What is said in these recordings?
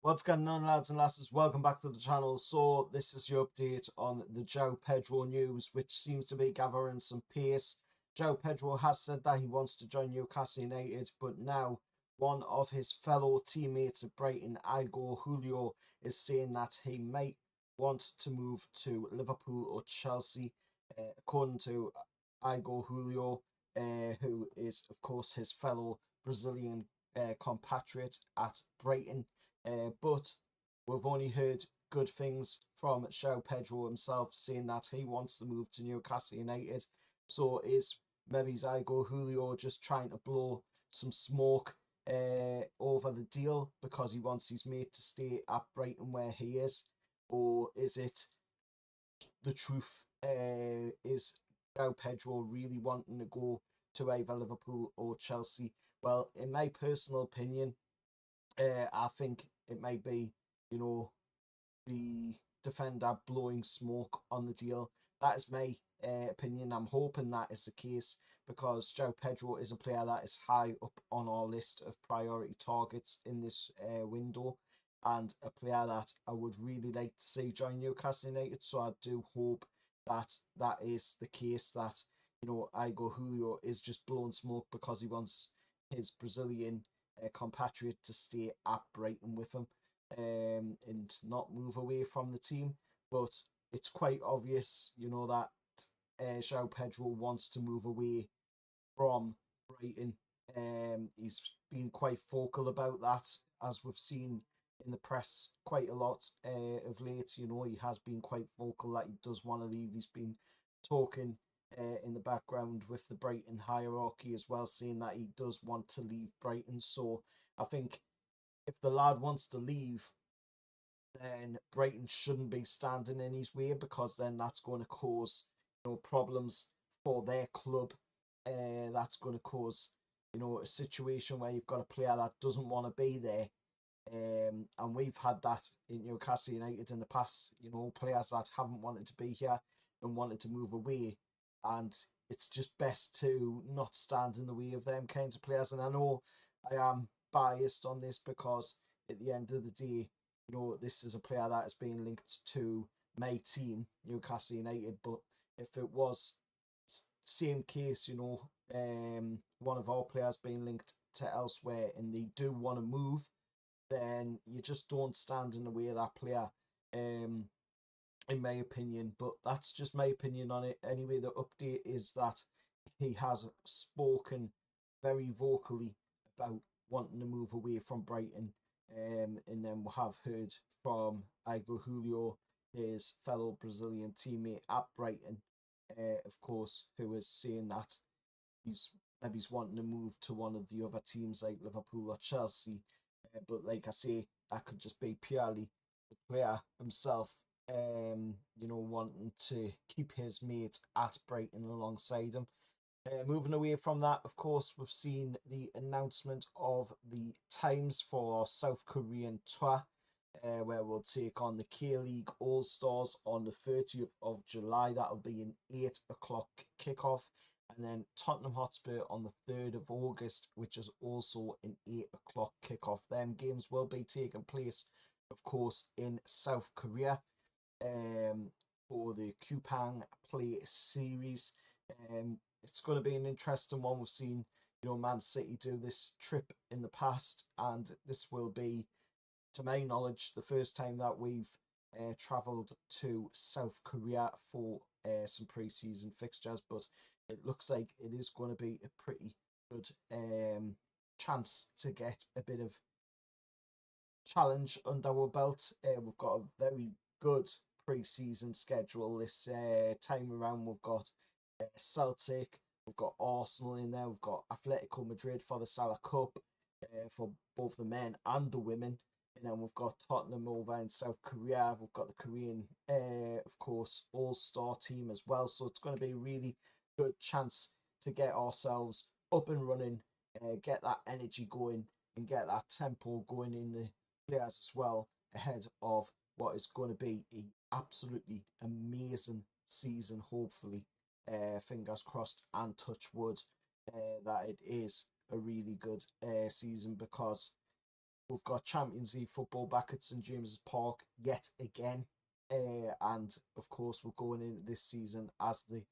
What's going on, lads and lasses? Welcome back to the channel. So this is your update on the João Pedro news, which seems to be gathering some pace. João Pedro has said that he wants to join Newcastle United, but now one of his fellow teammates at Brighton, Igor Julio, is saying that he might want to move to Liverpool or Chelsea. According to Igor Julio, who is of course his fellow Brazilian compatriot at Brighton. But we've only heard good things from João Pedro himself, saying that he wants to move to Newcastle United. So is maybe Igor Julio just trying to blow some smoke over the deal because he wants his mate to stay at Brighton where he is? Or is it the truth? Is João Pedro really wanting to go to either Liverpool or Chelsea? Well, in my personal opinion, I think it may be, the defender blowing smoke on the deal. That is my opinion. I'm hoping that is the case because João Pedro is a player that is high up on our list of priority targets in this window, and a player that I would really like to see join Newcastle United. So I do hope that that is the case, that Igor Julio is just blowing smoke because he wants his Brazilian compatriot to stay at Brighton with him and not move away from the team. But it's quite obvious, that João Pedro wants to move away from Brighton. He's been quite vocal about that, as we've seen in the press quite a lot of late. He has been quite vocal that he does want to leave. He's been talking in the background with the Brighton hierarchy as well, saying that he does want to leave Brighton. So I think if the lad wants to leave, then Brighton shouldn't be standing in his way, because then that's going to cause problems for their club. That's going to cause a situation where you've got a player that doesn't want to be there. And we've had that in Newcastle United in the past, players that haven't wanted to be here and wanted to move away. And it's just best to not stand in the way of them kinds of players. And I know I am biased on this because at the end of the day, this is a player that is being linked to my team, Newcastle United. But if it was same case, one of our players being linked to elsewhere and they do want to move, then you just don't stand in the way of that player. In my opinion, but that's just my opinion on it. Anyway, the update is that he has spoken very vocally about wanting to move away from Brighton, and then we have heard from Igor Julio, his fellow Brazilian teammate at Brighton, of course, who is saying that he's wanting to move to one of the other teams like Liverpool or Chelsea. But like I say, that could just be purely the player himself, wanting to keep his mate at Brighton alongside him. Moving away from that, of course, we've seen the announcement of the times for our South Korean tour, where we'll take on the K-League All-Stars on the 30th of July. That'll be an 8 o'clock kickoff. And then Tottenham Hotspur on the 3rd of August, which is also an 8 o'clock kickoff. Them games will be taking place, of course, in South Korea for the Kupang Play Series. It's going to be an interesting one. We've seen, Man City do this trip in the past, and this will be, to my knowledge, the first time that we've travelled to South Korea for some pre-season fixtures. But it looks like it is going to be a pretty good chance to get a bit of challenge under our belt. We've got a very good pre-season schedule this time around. We've got Celtic, we've got Arsenal in there, we've got Atletico Madrid for the Salah Cup for both the men and the women. And then we've got Tottenham over in South Korea. We've got the Korean, of course, all-star team as well. So it's going to be a really good chance to get ourselves up and running, get that energy going, and get that tempo going in the players as well, ahead of what is going to be an absolutely amazing season, hopefully. Fingers crossed and touch wood that it is a really good season, because We've got Champions League football back at St James's Park yet again. And of course, we're going into this season as the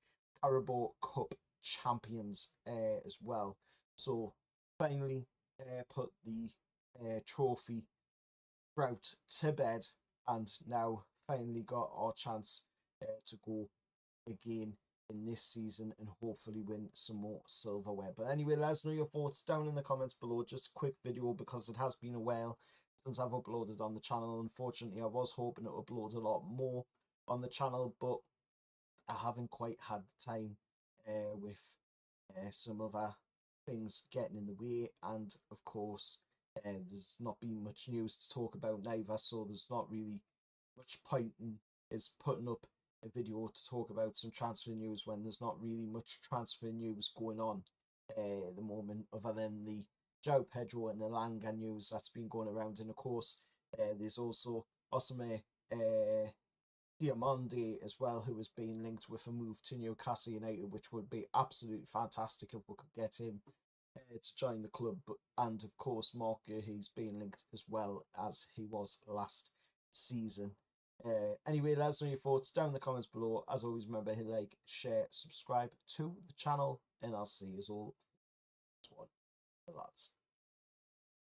Carabao Cup champions as well. So finally put the trophy route to bed, and now finally got our chance to go again in this season and hopefully win some more silverware. But anyway, let us know your thoughts down in the comments below. Just a quick video because it has been a while since I've uploaded on the channel. Unfortunately, I was hoping to upload a lot more on the channel, but I haven't quite had the time with some other things getting in the way, and of course there's not been much news to talk about neither, so there's not really much point in is putting up a video to talk about some transfer news when there's not really much transfer news going on at the moment, other than the João Pedro and Elanga news that's been going around. And of course there's also Osame Diamande as well, who is being linked with a move to Newcastle United, which would be absolutely fantastic if we could get him to join the club. And of course Mark Guehi's being linked as well, as he was last season. Anyway, let us know your thoughts down in the comments below. As always, remember, hit like, share, subscribe to the channel, and I'll see you all next one, lads.